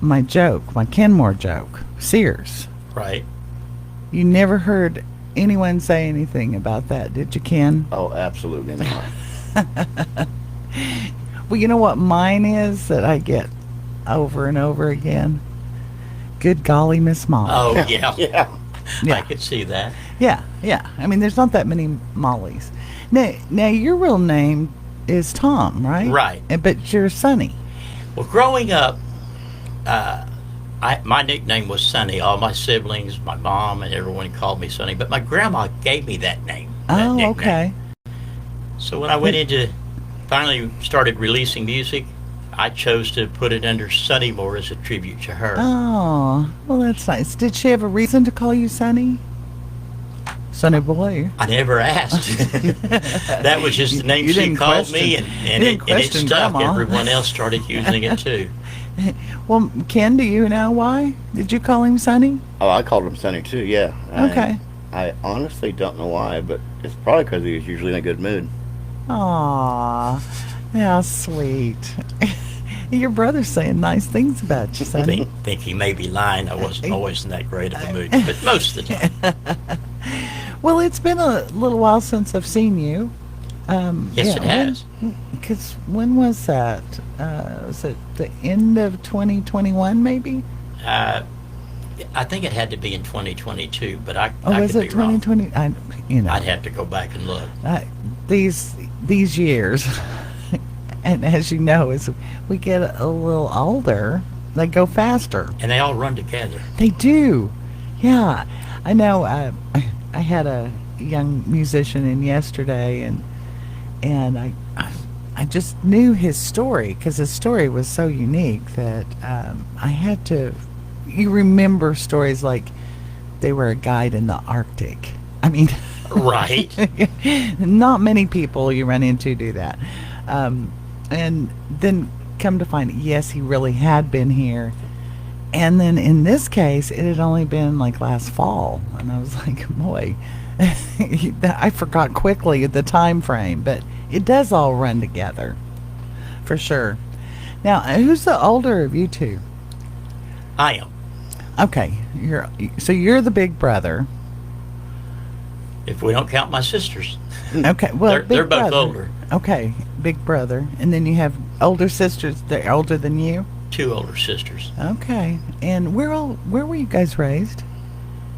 my joke, my Kenmore joke, Sears. Right. You never heard anyone say anything about that, did you, Ken? Oh, absolutely not. Well, you know what mine is that I get over and over again? Good golly, Miss Molly. Oh, yeah. Yeah. Yeah. I could see that. Yeah, yeah. I mean, there's not that many Mollys. Now your real name is Tom, right? Right. But you're Sonny. Well, growing up, my nickname was Sonny. All my siblings, my mom, and everyone called me Sonny. But my grandma gave me that name. That Oh, nickname. okay. So when I went into, finally started releasing music, I chose to put it under Sonny Moore as a tribute to her. Oh, well, that's nice. Did she have a reason to call you Sonny? Sonny boy. I never asked. That was just the name You she didn't called question- me, you and didn't it question stuck. Grandma. Everyone else started using it too. Well, Ken, do you know why? Did you call him Sonny? Oh, I called him Sonny too. Yeah. Okay. I honestly don't know why, but it's probably because he was usually in a good mood. Aw, how sweet. Your brother's saying nice things about you, Sonny. Think he may be lying. I wasn't always in that great of a mood, but most of the time. Well, it's been a little while since I've seen you. Yes, it has. Because when was that? Was it the end of 2021, maybe? I think it had to be in 2022, but I Oh, was could it be wrong. 2020? I'd have to go back and look. These years, and as you know, as we get a little older, they go faster. And they all run together. They do. Yeah. I know. I had a young musician in yesterday, and I just knew his story because his story was so unique that I had to. You remember stories like they were a guide in the Arctic. I mean, Right. not many people you run into do that. And then come to find, yes, he really had been here. And then in this case, it had only been like last fall. And I was like, boy, I forgot quickly the time frame. But it does all run together, for sure. Now, who's the older of you two? I am. Okay, you're the big brother. If we don't count my sisters. Okay, well, They're big both brother. older. Okay, big brother, and then you have older sisters. They're older than you. 2 older sisters. Okay, and where were you guys raised?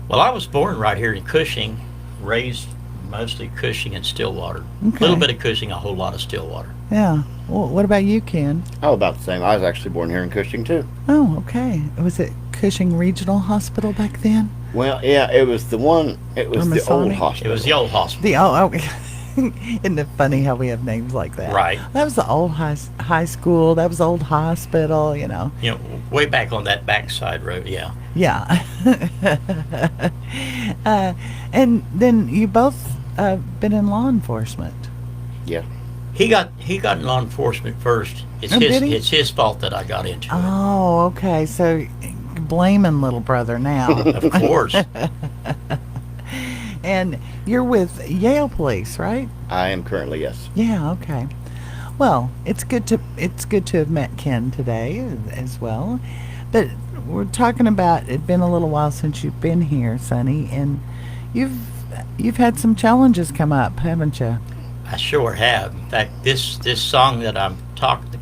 Well, I was born right here in Cushing, raised mostly Cushing and Stillwater. A Okay. little bit of Cushing, a whole lot of Stillwater. Yeah. Well, what about you, Ken? Oh, about the same. I was actually born here in Cushing too. Oh, okay. Was it Cushing Regional Hospital back then? Well, yeah, it was the one. It was Or the old Masonic? hospital. It was the old hospital. Isn't it funny how we have names like that? Right. That was the old high school. That was the old hospital. You know. You know, way back on that backside road, yeah. Yeah. And then you both been in law enforcement. Yeah. He got in law enforcement first. Oh, did he? It's his fault that I got into it. Oh, okay. So you're blaming little brother now. Of course. And you're with Yale Police, right? I am currently, yes. Yeah, okay. Well, it's good to have met Ken today as well. But we're talking about it been a little while since you've been here, Sonny, and you've had some challenges come up, haven't you? I sure have. In fact, this song that I'm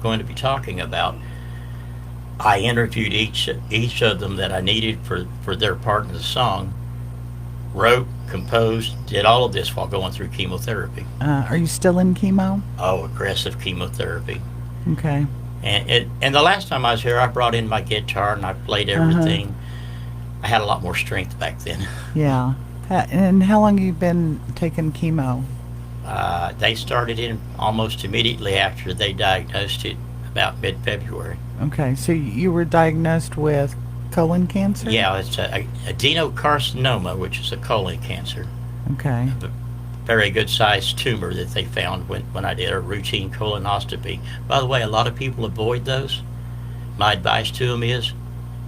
going to be talking about, I interviewed each of them that I needed for their part in the song, wrote, composed, did all of this while going through chemotherapy. Are you still in chemo? Oh, aggressive chemotherapy. Okay. And the last time I was here, I brought in my guitar and I played everything. I had a lot more strength back then. Yeah. And how long have you been taking chemo? They started in almost immediately after they diagnosed it, about mid-February. Okay, so you were diagnosed with colon cancer? Yeah, it's a adenocarcinoma, which is a colon cancer. Okay. A very good-sized tumor that they found when I did a routine colonoscopy. By the way, a lot of people avoid those. My advice to them is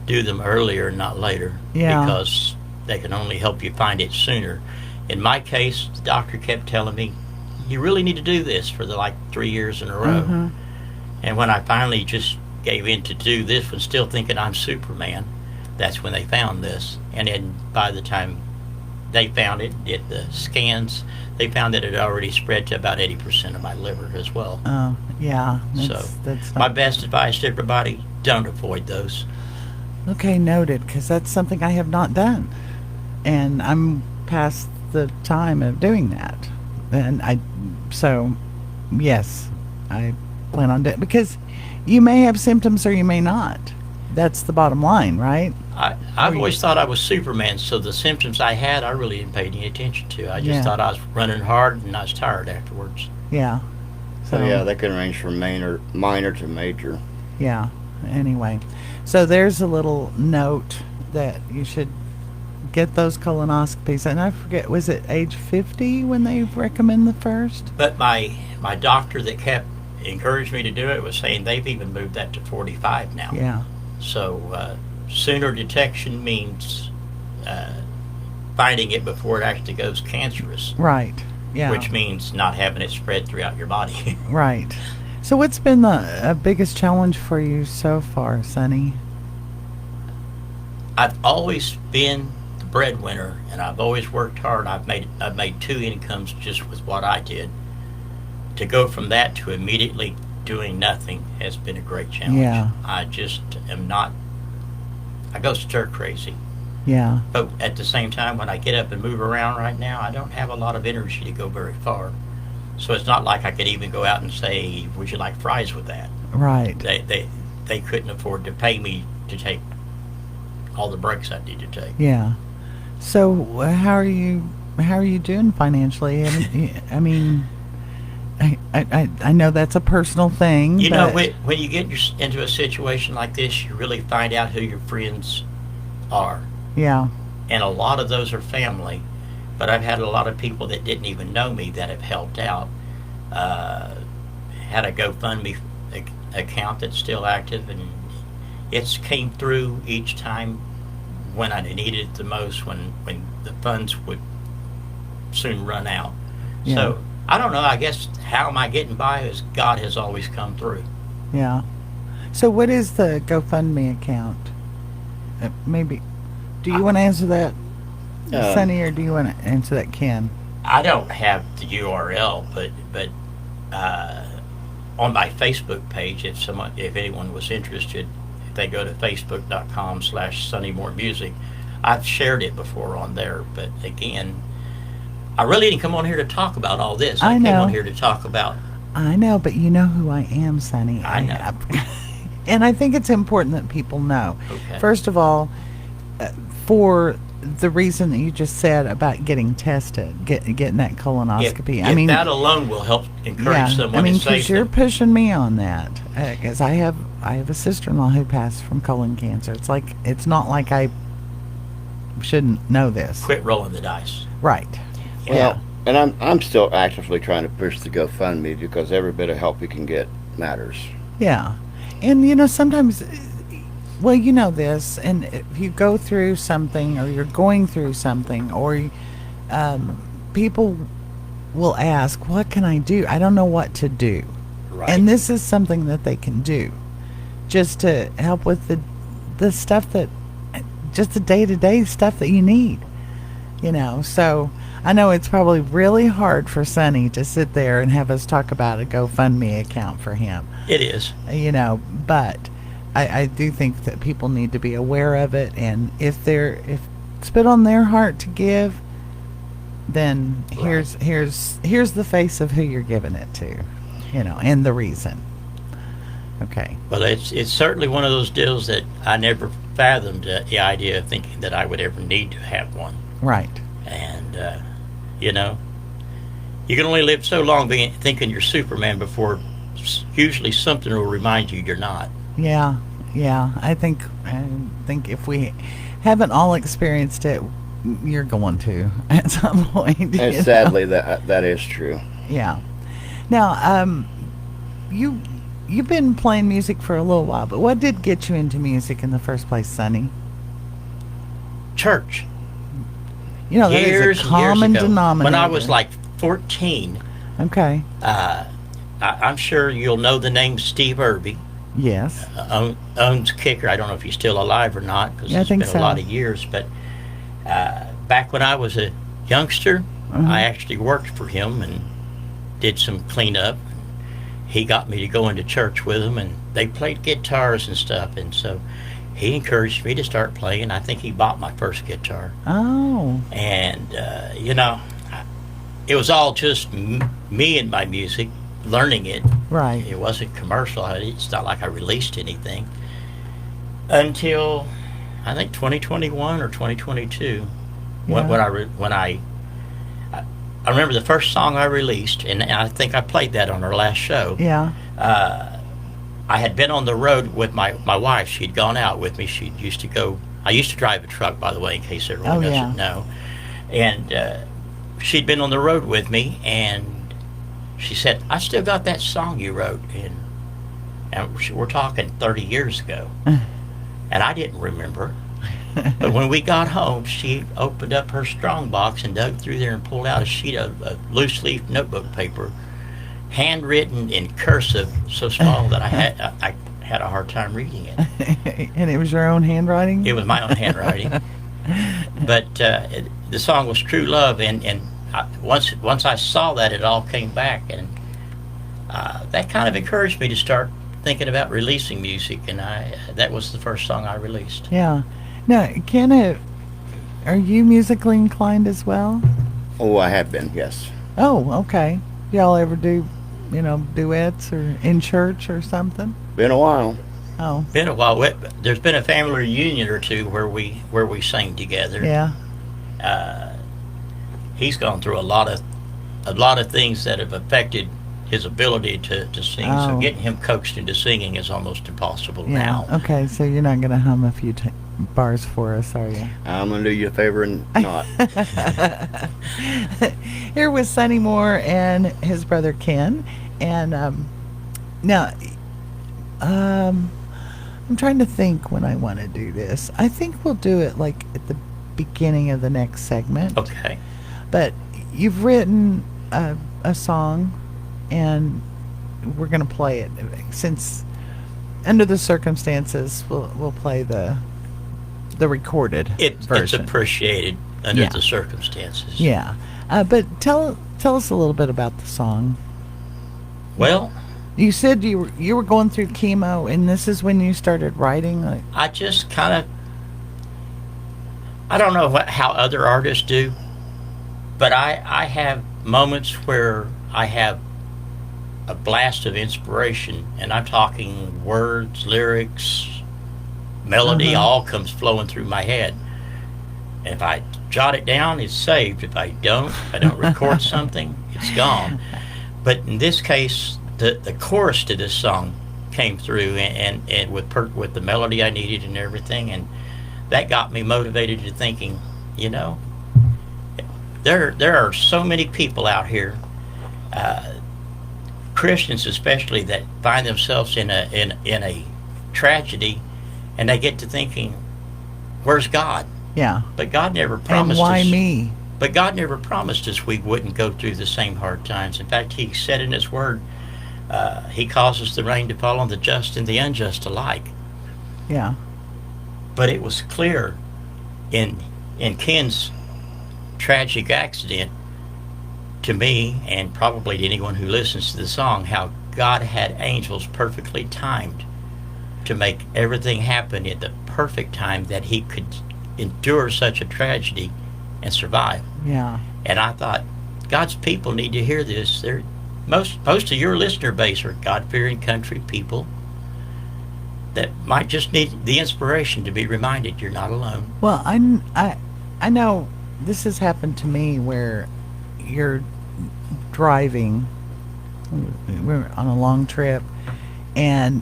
do them earlier, not later, Yeah. because they can only help you find it sooner. In my case, the doctor kept telling me, you really need to do this for 3 years in a row. Mhm. And when I finally just gave in to do this one, still thinking I'm Superman. That's when they found this. And then by the time they found it, did the scans, they found that it had already spread to about 80% of my liver as well. Oh, yeah. That's not my best advice to everybody, don't avoid those. Okay, noted, because that's something I have not done. And I'm past the time of doing that. And so, yes, I plan on doing, because you may have symptoms or you may not. That's the bottom line, right? I've always thought I was Superman, so the symptoms I had, I really didn't pay any attention to. I just thought I was running hard and I was tired afterwards. Yeah. So yeah, that can range from minor to major. Yeah. Anyway, so there's a little note that you should get those colonoscopies. And I forget, was it age 50 when they recommend the first? But my doctor that kept encouraged me to do it was saying they've even moved that to 45 now. Yeah. So sooner detection means finding it before it actually goes cancerous. Right. Yeah. Which means not having it spread throughout your body. Right. So what's been the biggest challenge for you so far, Sonny? I've always been the breadwinner, and I've always worked hard. I've made 2 incomes just with what I did. To go from that to immediately doing nothing has been a great challenge. Yeah. I just am not. I go stir crazy. Yeah. But at the same time, when I get up and move around right now, I don't have a lot of energy to go very far. So it's not like I could even go out and say, would you like fries with that? Right. They couldn't afford to pay me to take all the breaks I need to take. Yeah. So how are you doing financially? I mean, I know that's a personal thing. You know, when you get into a situation like this, you really find out who your friends are. Yeah. And a lot of those are family. But I've had a lot of people that didn't even know me that have helped out. Had a GoFundMe account that's still active, and it's came through each time when I needed it the most, when the funds would soon run out. Yeah. So I don't know. I guess how am I getting by is God has always come through. Yeah. So what is the GoFundMe account? Maybe. Do you want to answer that, Sonny, or do you want to answer that, Ken? I don't have the URL, but on my Facebook page, if anyone was interested, if they go to facebook.com/SonnyMoreMusic, I've shared it before on there. But again, I really didn't come on here to talk about all this. I came on here to talk about. I know, but you know who I am, Sonny. I know. And I think it's important that people know. Okay. First of all, for the reason that you just said about getting tested, getting that colonoscopy. If that alone will help encourage someone to say because you're pushing me on that. Because I have a sister-in-law who passed from colon cancer. It's not like I shouldn't know this. Quit rolling the dice. Right. Well, and I'm still actively trying to push the GoFundMe because every bit of help you can get matters. Yeah. And, sometimes, well, you know this, and if you go through something or you're going through something or people will ask, what can I do? I don't know what to do. Right. And this is something that they can do just to help with the stuff just the day-to-day stuff that you need, So I know it's probably really hard for Sonny to sit there and have us talk about a GoFundMe account for him. It is. But I do think that people need to be aware of it, and if it's put on their heart to give, then here's the face of who you're giving it to, and the reason. Okay. Well, it's certainly one of those deals that I never fathomed the idea of thinking that I would ever need to have one. Right. And you can only live so long thinking you're Superman before usually something will remind you you're not. Yeah. I think if we haven't all experienced it, you're going to at some point. And sadly, that is true. Yeah. Now, you've been playing music for a little while, but what did get you into music in the first place, Sonny? Church. That is a common denominator. When I was like 14. Okay. I'm sure you'll know the name Steve Irby. Yes. owns Kicker. I don't know if he's still alive or not because Yeah, I it's think been so. a lot of years. But back when I was a youngster, I actually worked for him and did some cleanup. He got me to go into church with him, and they played guitars and stuff. And so he encouraged me to start playing. I think he bought my first guitar. Oh. And, it was all just me and my music, learning it. Right. It wasn't commercial. It's not like I released anything until I think 2021 or 2022. Yeah. When I remember the first song I released, and I think I played that on our last show. Yeah. I had been on the road with my wife. She'd gone out with me. She used to go. I used to drive a truck, by the way, in case everyone doesn't know. And she'd been on the road with me, and she said, "I still got that song you wrote," and we're talking 30 years ago, and I didn't remember. But when we got home, she opened up her strong box and dug through there and pulled out a sheet of loose leaf notebook paper, handwritten in cursive, so small that I had a hard time reading it. And it was your own handwriting? It was my own handwriting. But the song was True Love, and once I saw that, it all came back, and that kind of encouraged me to start thinking about releasing music, and that was the first song I released. Yeah. Now, are you musically inclined as well? Oh, I have been, yes. Oh, okay. Y'all ever do, duets or in church or something? Been a while. Oh, Been a while. There's been a family reunion or two where we sang together. yeah. He's gone through a lot of things that have affected his ability to sing. Oh. So getting him coaxed into singing is almost impossible Yeah. now. Okay, so you're not going to hum a few bars for us, are you? I'm going to do you a favor and not. Here was Sonny Moore and his brother Ken. And now, I'm trying to think when I want to do this. I think we'll do it like at the beginning of the next segment. Okay. But you've written a song, and we're going to play it. Since under the circumstances, we'll play the recorded It's version. appreciated under Yeah. the circumstances. Yeah. But tell us a little bit about the song. Well, You said you were going through chemo, and this is when you started writing. I just kind of, I don't know how other artists do, but I have moments where I have a blast of inspiration, and I'm talking words, lyrics, melody, all comes flowing through my head. And if I jot it down, it's saved. If I don't record something, it's gone. But in this case, the chorus to this song came through, and with the melody I needed and everything, and that got me motivated to thinking, there are so many people out here, Christians especially, that find themselves in a tragedy, and they get to thinking, where's God? Yeah. But God never And promised why us. me? But God never promised us we wouldn't go through the same hard times. In fact, He said in His Word, He causes the rain to fall on the just and the unjust alike. Yeah. But it was clear in Ken's tragic accident to me, and probably to anyone who listens to the song, how God had angels perfectly timed to make everything happen at the perfect time that He could endure such a tragedy and survive. Yeah. And I thought, God's people need to hear this. Most of your listener base are God-fearing country people that might just need the inspiration to be reminded you're not alone. Well, I know this has happened to me where you're driving, we're on a long trip, and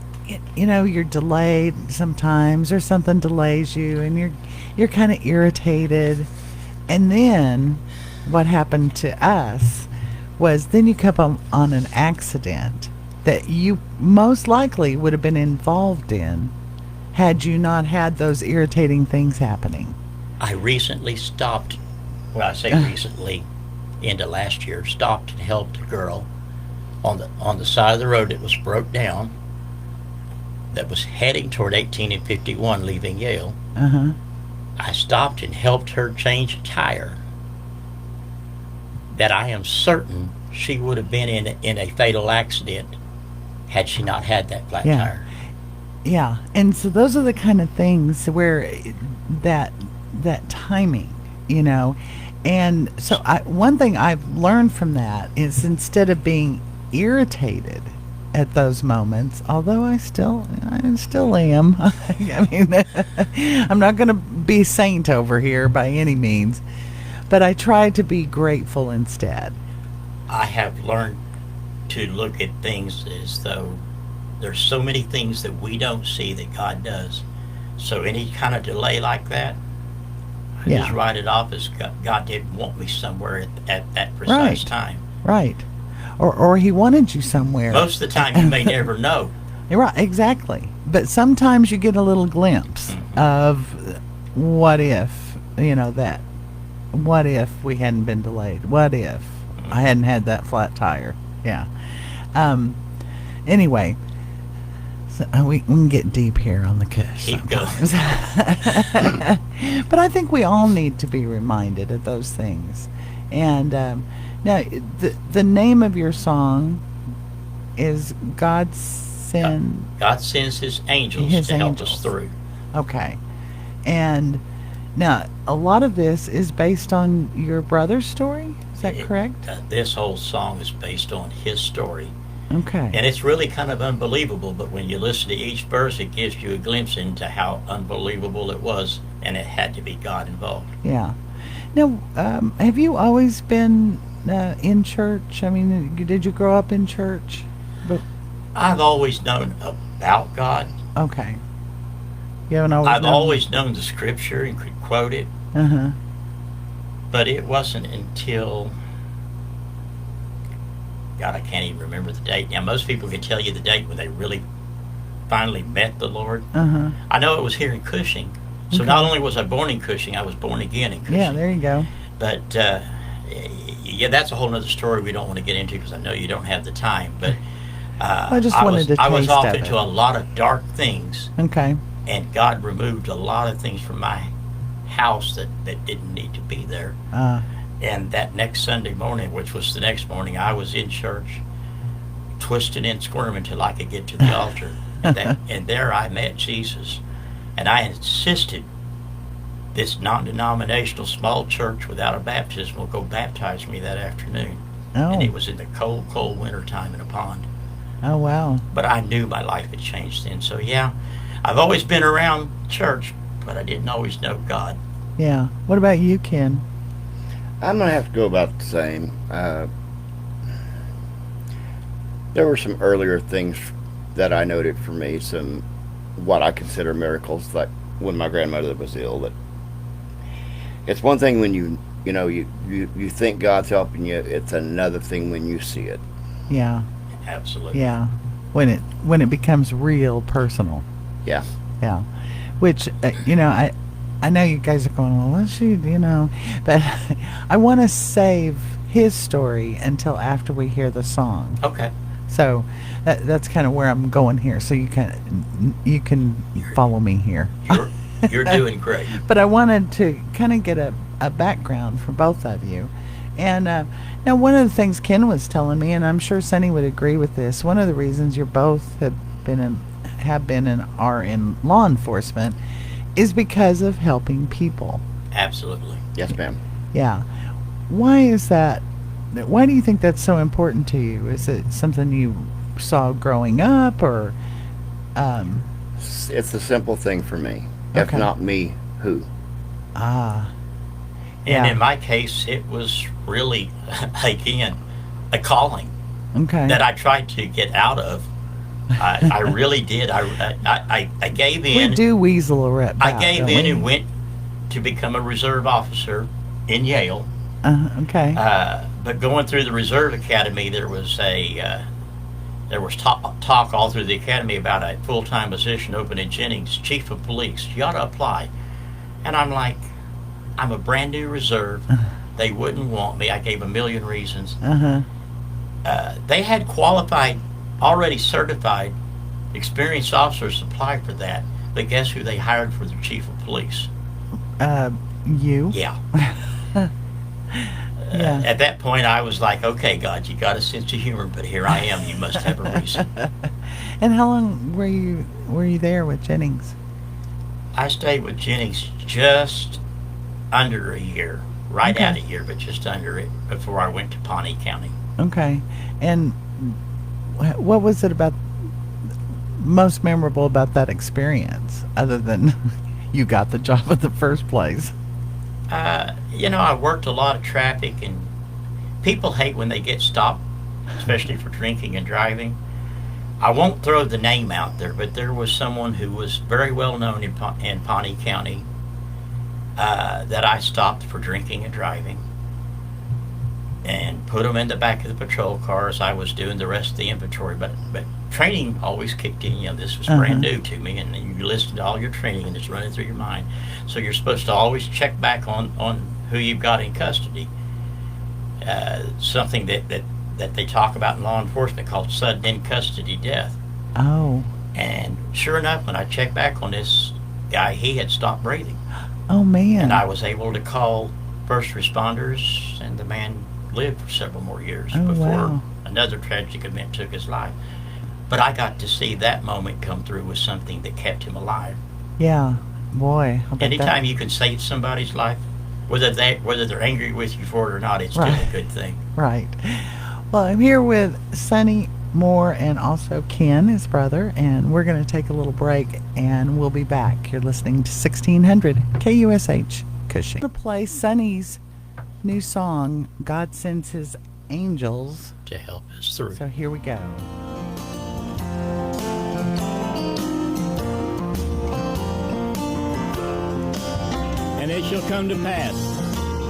you're delayed sometimes, or something delays you, and you're kind of irritated. And then what happened to us was then you come on an accident that you most likely would have been involved in had you not had those irritating things happening. I recently stopped, well, I say recently, into last year, stopped and helped a girl on the side of the road that was broke down. that was heading toward 18 and 51, leaving Yale. Uh-huh. I stopped and helped her change a tire that I am certain she would have been in a fatal accident had she not had that flat Yeah. tire. Yeah, and so those are the kind of things where that timing, and so one thing I've learned from that is, instead of being irritated at those moments, although I still am. I mean, I'm not going to be a saint over here by any means, but I try to be grateful instead. I have learned to look at things as though there's so many things that we don't see that God does. So any kind of delay like that, I Yeah. just write it off as God didn't want me somewhere at that precise Right. time. Right. Or he wanted you somewhere. Most of the time you may never know. You're right, exactly. But sometimes you get a little glimpse of what if, that. What if we hadn't been delayed? What if I hadn't had that flat tire? Yeah. Anyway, so we can get deep here on the KUSH Keep going. sometimes. But I think we all need to be reminded of those things. And now, the name of your song is God Send. God sends His angels His to help angels. us through. Okay. And now, a lot of this is based on your brother's story. Is that correct? This whole song is based on his story. Okay. And it's really kind of unbelievable, but when you listen to each verse, it gives you a glimpse into how unbelievable it was, and it had to be God involved. Yeah. Now, have you always been in church? I mean, did you grow up in church? But I've always known about God. okay. You haven't always. I've always known the scripture and could quote it, Uh-huh. but it wasn't until, God, I can't even remember the date. Now, most people can tell you the date when they really finally met the Lord. Uh-huh. I know it was here in Cushing. So Okay. not only was I born in Cushing, I was born again in Cushing. Yeah, there you go. But yeah, that's a whole nother story we don't want to get into because I know you don't have the time. But I just wanted to I was taste off of into it. a lot of dark things, Okay. and God removed a lot of things from my house that didn't need to be there. And that next Sunday morning, which was the next morning, I was in church, twisting and squirming until I could get to the altar. And there I met Jesus. And I insisted this non-denominational small church without a baptism will go baptize me that afternoon. Oh. And it was in the cold, cold winter time in a pond. Oh, wow. But I knew my life had changed then. So yeah, I've always been around church, but I didn't always know God. Yeah. What about you, Ken? I'm going to have to go about the same. There were some earlier things that I noted for me, some what I consider miracles, like when my grandmother was ill. That it's one thing when you think God's helping you. It's another thing when you see it. Yeah. Absolutely. Yeah. When it becomes real personal. Yeah. Yeah. Which, I know you guys are going, well, let's see, but I want to save his story until after we hear the song. Okay. So that's kind of where I'm going here. So you can follow me here. You're doing great. But I wanted to kind of get a background for both of you. And now one of the things Ken was telling me, and I'm sure Sonny would agree with this, one of the reasons you both have been and are in law enforcement is because of helping people. Absolutely. Yes, ma'am. Yeah. Why is that? Why do you think that's so important to you? Is it something you saw growing up, or? It's a simple thing for me. If Okay. not me, who? Ah. And Yeah. in my case, it was really, again, a calling Okay. that I tried to get out of. I really did. I gave in. We do weasel a rep. I gave in and went to become a reserve officer in Yale. Okay. But going through the Reserve Academy, there was talk all through the academy about a full-time position open in Jennings, chief of police. You ought to apply. And I'm like, I'm a brand new reserve. They wouldn't want me. I gave a million reasons. Uh-huh. They had qualified, already certified experienced officers apply for that, but guess who they hired for the chief of police? You? Yeah. Yeah. At that point, I was like, okay, God, you got a sense of humor, but here I am. You must have a reason. And how long were you there with Jennings? I stayed with Jennings just under a year, right Okay. at a year, but just under it before I went to Pawnee County. Okay. And what was it about most memorable about that experience, other than you got the job in the first place? I worked a lot of traffic, and people hate when they get stopped, especially for drinking and driving. I won't throw the name out there, but there was someone who was very well known in Pawnee County that I stopped for drinking and driving and put them in the back of the patrol car as I was doing the rest of the inventory. But training always kicked in. This was brand new to me, and you listen to all your training, and it's running through your mind. So you're supposed to always check back on who you've got in custody. Something that they talk about in law enforcement called sudden in custody death. Oh. And sure enough, when I checked back on this guy, he had stopped breathing. Oh, man. And I was able to call first responders, and the man lived for several more years before wow. another tragic event took his life. But I got to see that moment come through with something that kept him alive. Yeah. Boy. I bet Anytime you can save somebody's life, whether they're angry with you for it or not, it's still a good thing. Right. Well, I'm here with Sonny Moore and also Ken, his brother, and we're going to take a little break, and we'll be back. You're listening to 1600 KUSH Cushing. To play Sonny's new song, God Sends His Angels. To help us through. So here we go. And it shall come to pass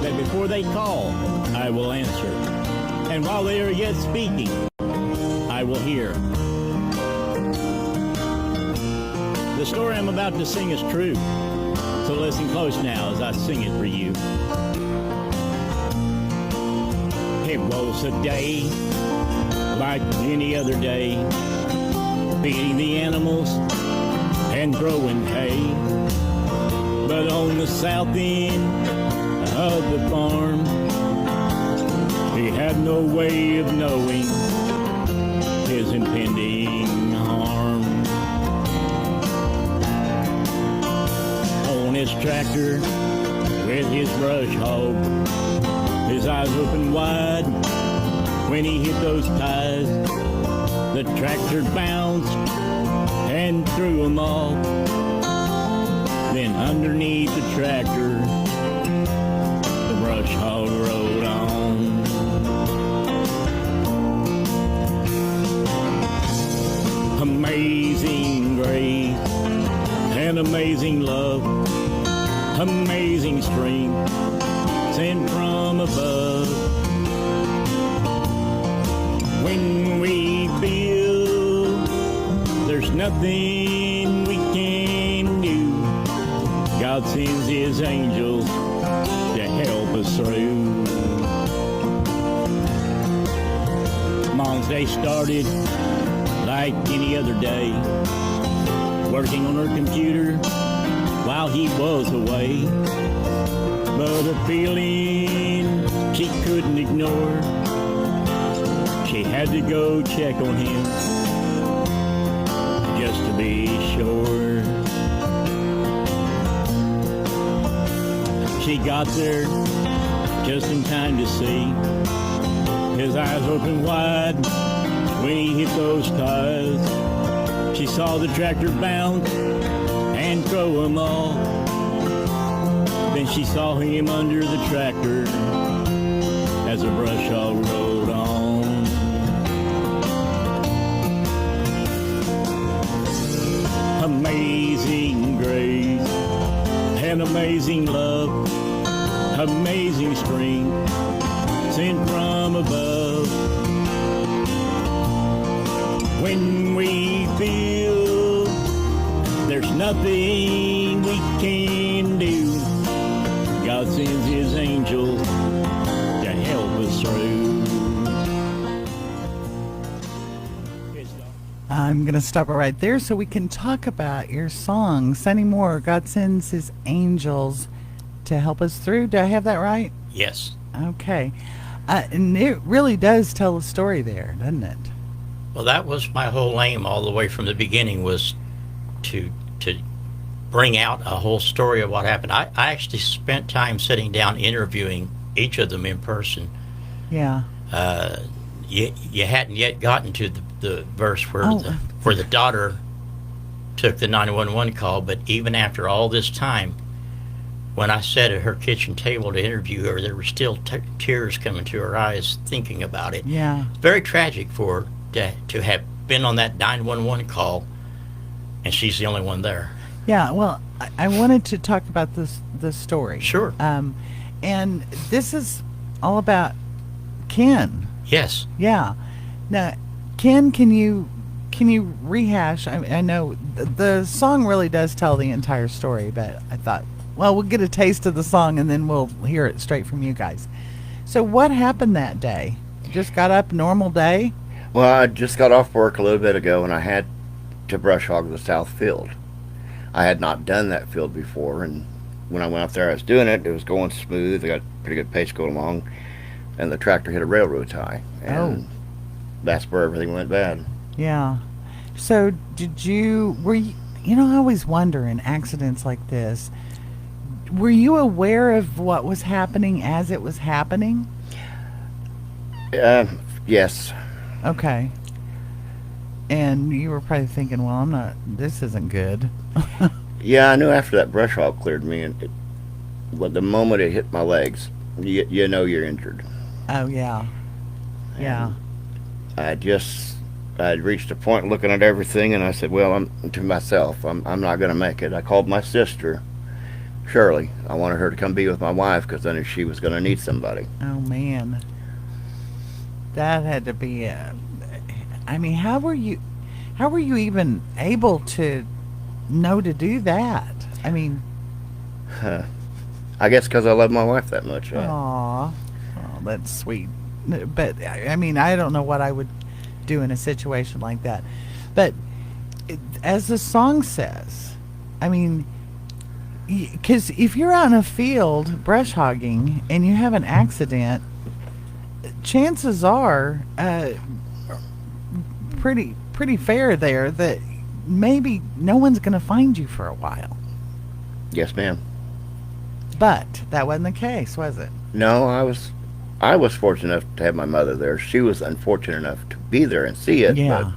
that before they call, I will answer. And while they are yet speaking, I will hear. The story I'm about to sing is true. So listen close now as I sing it for you. It was a day like any other day, feeding the animals and growing hay. But on the south end of the farm, he had no way of knowing his impending harm. On his tractor with his brush hog, his eyes opened wide when he hit those ties. The tractor bounced and threw them off. Then underneath the tractor, the brush hog rode on. Amazing grace and amazing love, amazing strength sent from above. When we feel there's nothing we can do, God sends His angels to help us through. Mom's day started like any other day, working on her computer while he was away. But a feeling she couldn't ignore, she had to go check on him just to be sure. She got there just in time to see his eyes open wide when he hit those ties. She saw the tractor bounce and throw them off. Then she saw him under the tractor as the brush hog rode on. Amazing grace and amazing love, amazing strength sent from above. When we feel there's nothing we can do, God sends His angels to help us through. I'm going to stop it right there so we can talk about your song, Sonny Moore, God Sends His Angels to Help Us Through. Do I have that right? Yes. Okay. And it really does tell a story there, doesn't it? Well, that was my whole aim all the way from the beginning, was to bring out a whole story of what happened. I actually spent time sitting down interviewing each of them in person. Yeah. You hadn't yet gotten to the verse where Oh. where the daughter took the 911 call, but even after all this time, when I sat at her kitchen table to interview her, there were still tears coming to her eyes thinking about it. Yeah. It's very tragic for her to have been on that 911 call, and she's the only one there. Yeah, well, I wanted to talk about the story. Sure. And this is all about Ken. Yes. Yeah. Now, Ken, can you rehash? I know the song really does tell the entire story, but I thought, well, we'll get a taste of the song and then we'll hear it straight from you guys. So what happened that day? Just got up, normal day? Well, I just got off work a little bit ago, and I had to brush hog the south field. I had not done that field before, and when I went up there, I was doing it. It was going smooth. I got pretty good pace going along, and the tractor hit a railroad tie, and that's where everything went bad. Yeah. So were you, I always wonder in accidents like this, were you aware of what was happening as it was happening? Yes. Okay. And you were probably thinking, well, this isn't good. Yeah, I knew after that brush hog cleared me, and the moment it hit my legs, you know you're injured. Oh, yeah. Yeah. I'd reached a point looking at everything, and I said, well, to myself, I'm not going to make it. I called my sister, Shirley. I wanted her to come be with my wife because I knew she was going to need somebody. Oh, man. That had to be how were you even able to know to do that? I mean, I guess because I love my wife that much. aw, that's sweet. But I don't know what I would do in a situation like that. But as the song says, because if you're out in a field brush hogging and you have an accident, chances are pretty fair there that maybe no one's going to find you for a while. Yes, ma'am. But that wasn't the case, was it? No, I was fortunate enough to have my mother there. She was unfortunate enough to be there and see it. Yeah.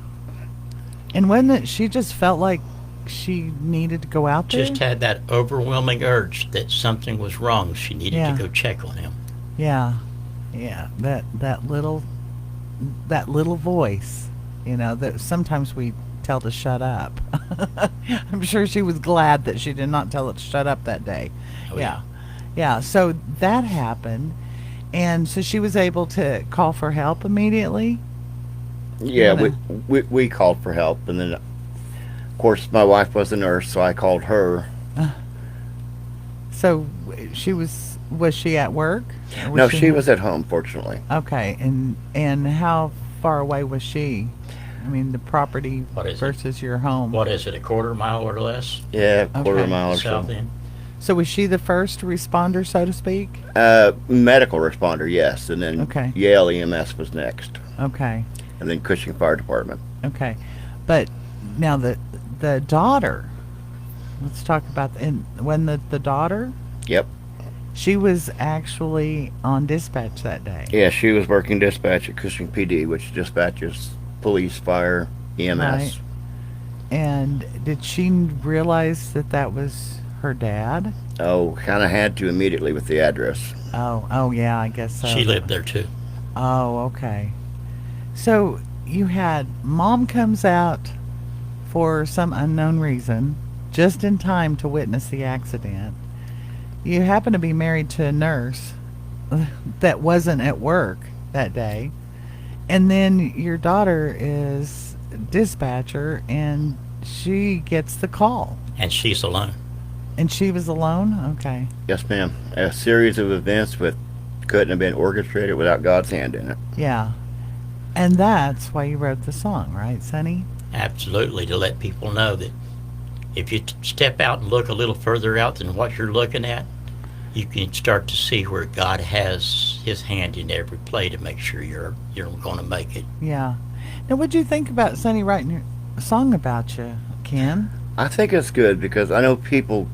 And wasn't it, she just felt like she needed to go out there? Just had that overwhelming urge that something was wrong. She needed to go check on him. Yeah. Yeah. That little voice, that sometimes we tell to shut up. I'm sure she was glad that she did not tell it to shut up that day. Oh, yeah. Yeah. So that happened. And so she was able to call for help immediately? Yeah, we called for help, and then, of course, my wife was a nurse, so I called her. So was she at work? No, she was at home, fortunately. Okay, and how far away was she? The property versus your home. What is it, a quarter mile or less? Yeah, quarter mile or South so. end. So was she the first responder, so to speak? Medical responder, yes, and then Yale EMS was next. Okay. And then Cushing Fire Department. Okay. But now the daughter, let's talk about the daughter? Yep. She was actually on dispatch that day. Yeah, she was working dispatch at Cushing PD, which dispatches police, fire, EMS. Right. And did she realize that was her dad? Oh, kind of had to immediately with the address. Oh yeah, I guess so. She lived there too. Oh, okay. So you had mom comes out for some unknown reason, just in time to witness the accident. You happen to be married to a nurse that wasn't at work that day. And then your daughter is dispatcher, and she gets the call. And she's alone. And she was alone? Okay. Yes, ma'am. A series of events couldn't have been orchestrated without God's hand in it. Yeah. And that's why you wrote the song, right, Sonny? Absolutely, to let people know that if you step out and look a little further out than what you're looking at, you can start to see where God has His hand in every play to make sure you're going to make it. Yeah. Now, what'd you think about Sonny writing a song about you, Ken? I think it's good because I know people,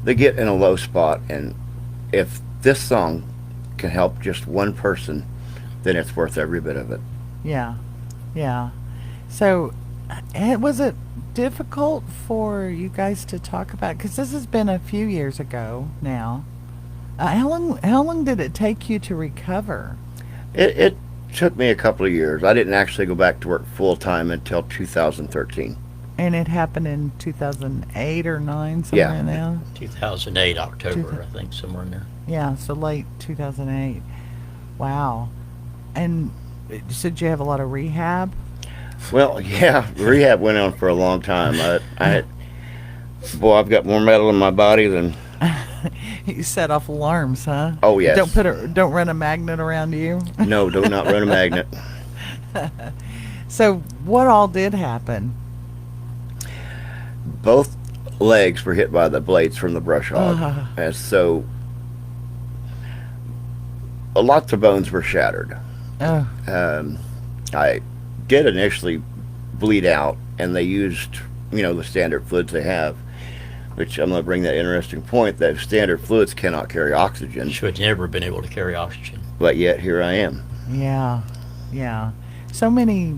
they get in a low spot, and if this song can help just one person, then it's worth every bit of it. Yeah. Yeah. So, was it difficult for you guys to talk about? Because this has been a few years ago now. How long did it take you to recover? It took me a couple of years. I didn't actually go back to work full time until 2013. And it happened in 2008 or 9, somewhere Yeah. in there? 2008, October, I think, somewhere in there. Yeah, so late 2008. Wow. And so did you have a lot of rehab? Well, yeah, rehab went on for a long time. I've got more metal in my body than. You set off alarms, huh? Oh, yes. Don't run a magnet around you. No, do not run a magnet. So what all did happen? Both legs were hit by the blades from the brush hog, and so lots of bones were shattered. Oh, I did initially bleed out, and they used, the standard fluids they have, which I'm going to bring that interesting point that standard fluids cannot carry oxygen, Should never been able to carry oxygen. but yet here I am. yeah, yeah. So many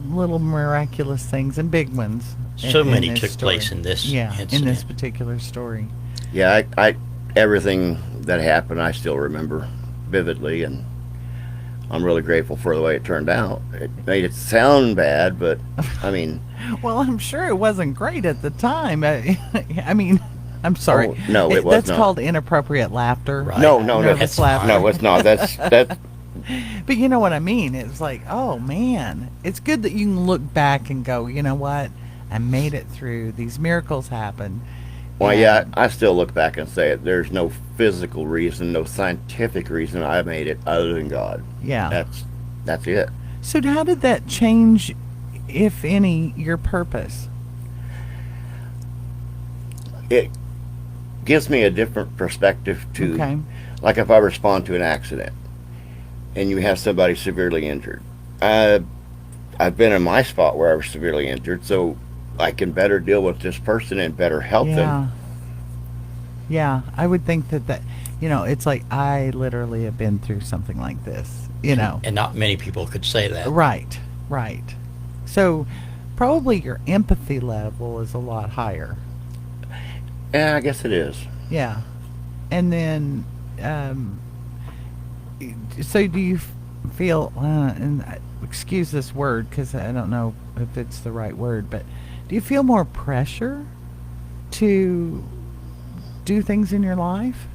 little miraculous things and big ones. So in many this took story. place in this in this incident. particular story. Yeah, I everything that happened I still remember vividly, and I'm really grateful for the way it turned out. It made it sound bad, but I mean, Well, I'm sure it wasn't great at the time. I mean, I'm sorry. Oh, no, it was That's not. called inappropriate laughter. Right. no, Nervous laughter. no, it's not. That's But you know what I mean? It's like, oh man, it's good that you can look back and go, you know what? I made it through. These miracles happened. well, And- yeah. I still look back and say it. There's no physical reason, no scientific reason I made it other than God. Yeah. That's it. So how did that change, if any, your purpose? It gives me a different perspective to, Okay. like if I respond to an accident and you have somebody severely injured. I've been in my spot where I was severely injured, so I can better deal with this person and better help Yeah. them. Yeah, I would think that, it's like I literally have been through something like this, And not many people could say that. Right, right. So probably your empathy level is a lot higher. Yeah, I guess it is. Yeah. And then, so do you feel, excuse this word because I don't know if it's the right word, but do you feel more pressure to do things in your life?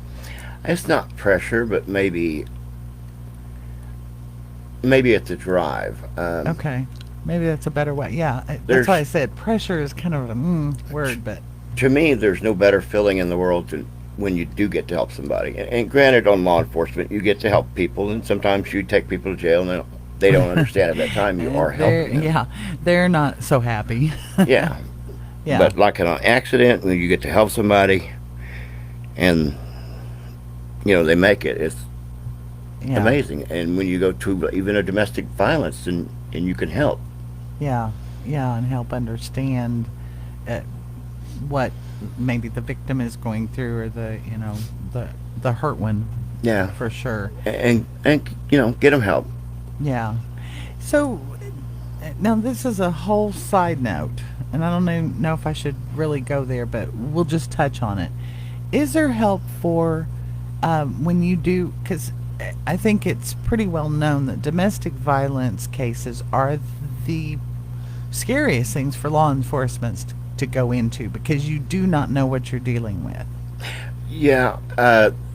It's not pressure, but maybe it's a drive. Okay. Maybe that's a better way. Yeah. That's There's- why I said pressure is kind of a word, but To me, there's no better feeling in the world than when you do get to help somebody. And granted, on law enforcement, you get to help people, and sometimes you take people to jail, and they don't understand at that time you are helping them. Yeah. They're not so happy. Yeah. Yeah. But like in an accident, when you get to help somebody, and they make it, it's Yeah. amazing. And when you go to even a domestic violence, and you can help. Yeah, and help understand what maybe the victim is going through, or the hurt one, Yeah. for sure. And get them help. Yeah. So now this is a whole side note, and I don't even know if I should really go there, but we'll just touch on it. Is there help for when you do? Because I think it's pretty well known that domestic violence cases are the scariest things for law enforcement to go into, because you do not know what you're dealing with. Yeah.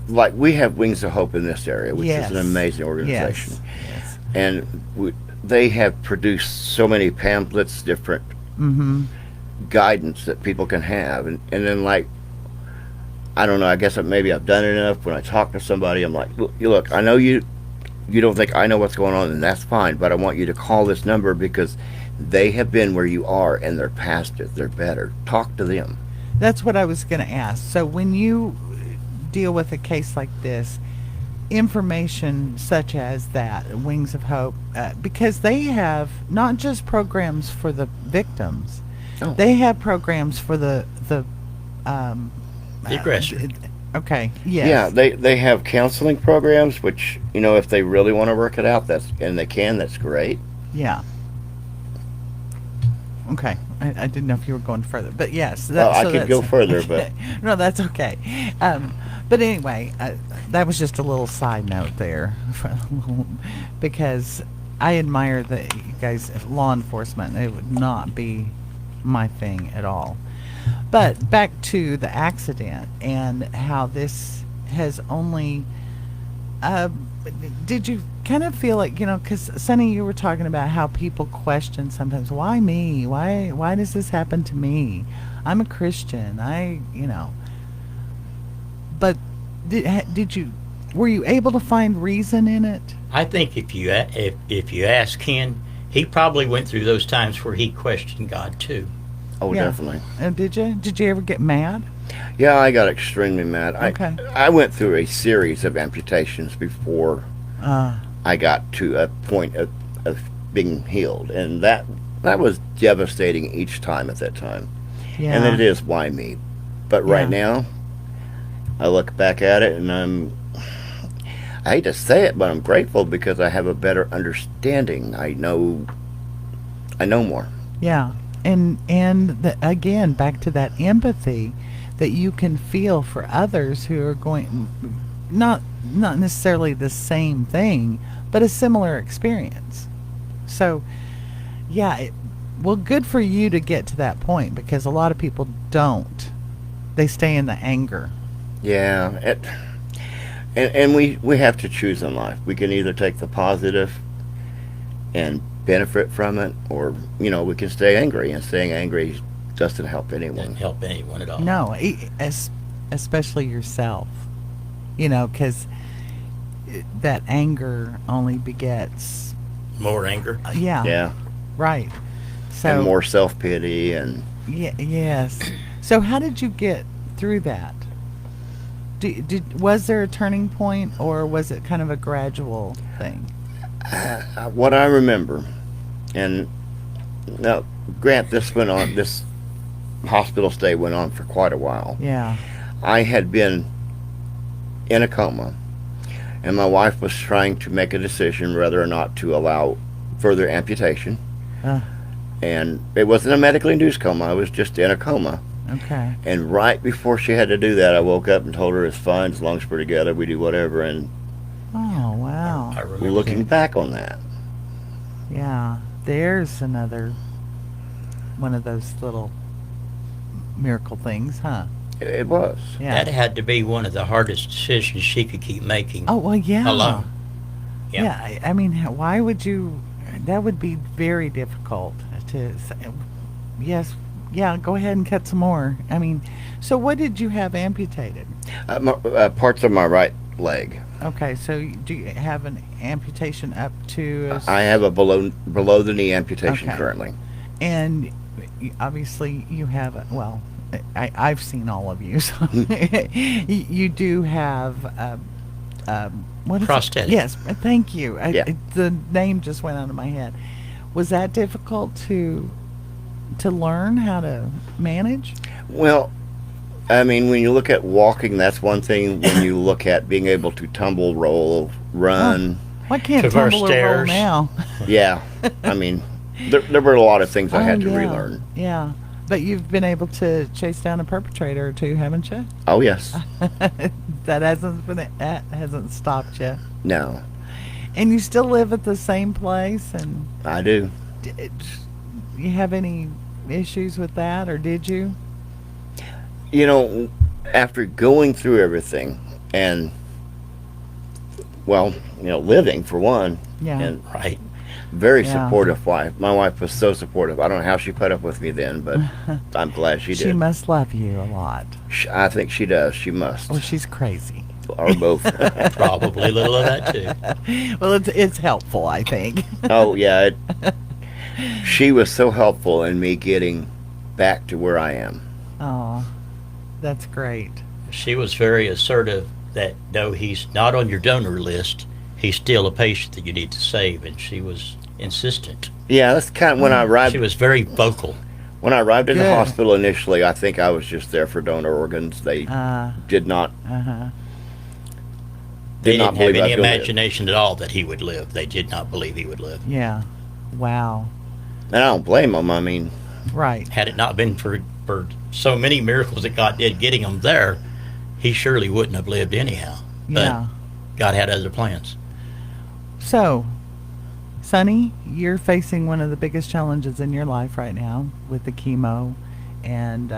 Like we have Wings of Hope in this area, which Yes. is an amazing organization. Yes. And they have produced so many pamphlets, different Mm-hmm. guidance that people can have. And then, like, I don't know, I guess maybe I've done it enough. When I talk to somebody, I'm like, look, I know you don't think I know what's going on, and that's fine, but I want you to call this number, because They have been where you are, and they're past it. They're better. Talk to them. That's what I was going to ask. So when you deal with a case like this, information such as that, Wings of Hope, because they have not just programs for the victims, they have programs for the aggressor. Okay. Yes. Yeah, they have counseling programs, which, if they really want to work it out, that's great. Yeah. Okay. I didn't know if you were going further, but yes. I could go further, but no, that's okay. But anyway, that was just a little side note there, because I admire that you guys, law enforcement. It would not be my thing at all. But back to the accident and how this has only. Did you kind of feel like, because Sonny, you were talking about how people question sometimes, why me? Why does this happen to me? I'm a Christian. But were you able to find reason in it? I think if you ask Ken, he probably went through those times where he questioned God too. Oh, Yeah. definitely. Did you ever get mad? Yeah, I got extremely mad. Okay. I went through a series of amputations before I got to a point of being healed, and that was devastating each time at that time. Yeah. And it is, why me? But right now, I look back at it, and I hate to say it, but I'm grateful because I have a better understanding. I know more. Yeah. And again, back to that empathy that you can feel for others who are going, not necessarily the same thing, but a similar experience. So, yeah, well, good for you to get to that point, because a lot of people don't. They stay in the anger. Yeah, and we have to choose in life. We can either take the positive and benefit from it, or we can stay angry, and staying angry doesn't help anyone. Doesn't help anyone at all. No, especially yourself. Because that anger only begets More anger. Yeah, right. So and more self-pity, and yes. So how did you get through that? Was there a turning point, or was it kind of a gradual thing? what I remember, and now, Grant, this hospital stay went on for quite a while. Yeah. I had been in a coma, and my wife was trying to make a decision whether or not to allow further amputation. And it wasn't a medically induced coma, I was just in a coma. Okay. And right before she had to do that, I woke up and told her it's fine, as long as we're together, we do whatever. And Oh, wow. I remember looking that. back on that, Yeah. There's another one of those little miracle things, huh? it was. Yeah. That had to be one of the hardest decisions she could keep making Oh, well, yeah. alone. Yeah. I mean, why would you? That would be very difficult to say. Yes. Yeah. Go ahead and cut some more. I mean, so what did you have amputated? Parts of my right leg. Okay. So do you have an amputation up to? I have a below the knee amputation Okay. currently. And obviously you have, I've seen all of you, so you do have, what is it? Prosthetic. Yes, thank you. Yeah. The name just went out of my head. Was that difficult to learn how to manage? Well, I mean, when you look at walking, that's one thing. When you look at being able to tumble, roll, run, Why can't Traverse tumble or roll stairs. now? yeah, I mean, there were a lot of things I had to yeah. relearn. Yeah, but you've been able to chase down a perpetrator or two, haven't you? Oh, yes. That hasn't stopped you. No, And you still live at the same place, and I do. you have any issues with that, or did you? After going through everything and, living for one, Yeah. and Right. very Yeah. supportive wife. My wife was so supportive. I don't know how she put up with me then, but I'm glad she She did. must love you a lot. I think she does. She must. Or she's crazy. Or both. Probably a little of that too. Well, it's helpful, I think. Oh, yeah. She was so helpful in me getting back to where I am. Oh, that's great. She was very assertive that though he's not on your donor list, he's still a patient that you need to save, and she was insistent. Yeah, that's kind of when I arrived. She was very vocal. When I arrived in the Good. hospital initially, I think I was just there for donor organs. They did not. They not didn't have believe I any could live. imagination at all that he would live. They did not believe he would live. Yeah. Wow. And I don't blame them. I mean, Right. Had it not been for so many miracles that God did getting him there, he surely wouldn't have lived anyhow. But Yeah. God had other plans. So, Sonny, you're facing one of the biggest challenges in your life right now with the chemo and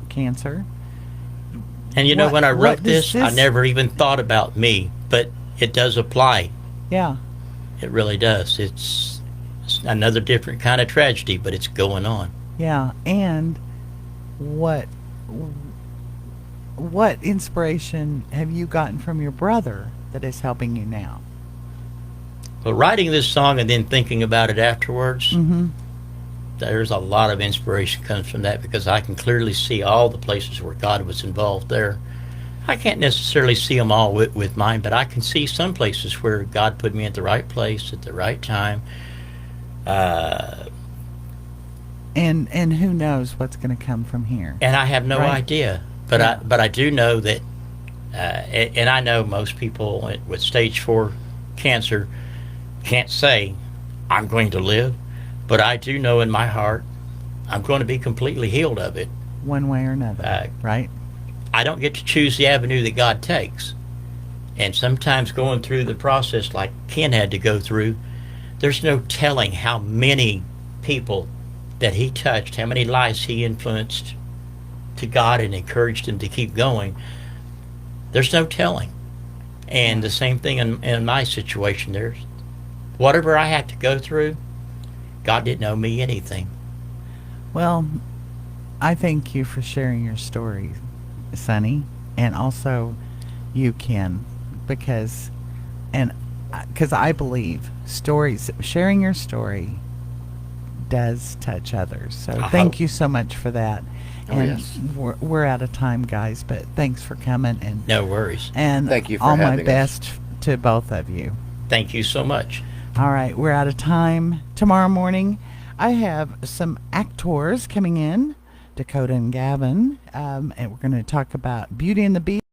cancer. And you know, What- when I what wrote does this, I this- never even thought about me, but it does apply. Yeah. It really does. It's another different kind of tragedy, but it's going on. Yeah. And what inspiration have you gotten from your brother that is helping you now? But writing this song and then thinking about it afterwards, Mm-hmm. there's a lot of inspiration comes from that, because I can clearly see all the places where God was involved there. I can't necessarily see them all with mine, but I can see some places where God put me at the right place at the right time. And who knows what's going to come from here? And I have no Right. idea, but Yeah. I do know that, and I know most people with stage 4 cancer can't say, I'm going to live, but I do know in my heart I'm going to be completely healed of it. One way or another, right? I don't get to choose the avenue that God takes. And sometimes going through the process like Ken had to go through, there's no telling how many people that he touched, how many lives he influenced to God and encouraged them to keep going. There's no telling. And the same thing in my situation. There's whatever I had to go through, God didn't owe me anything. Well, I thank you for sharing your story, Sonny, and also you, Ken, because I believe sharing your story does touch others. So I thank hope. you so much for that. Oh, And yes. we're out of time, guys, but thanks for coming, and No worries. and Thank you for all my having us. best to both of you. Thank you so much. All right, we're out of time. Tomorrow morning, I have some actors coming in, Dakota and Gavin, and we're going to talk about Beauty and the Beast.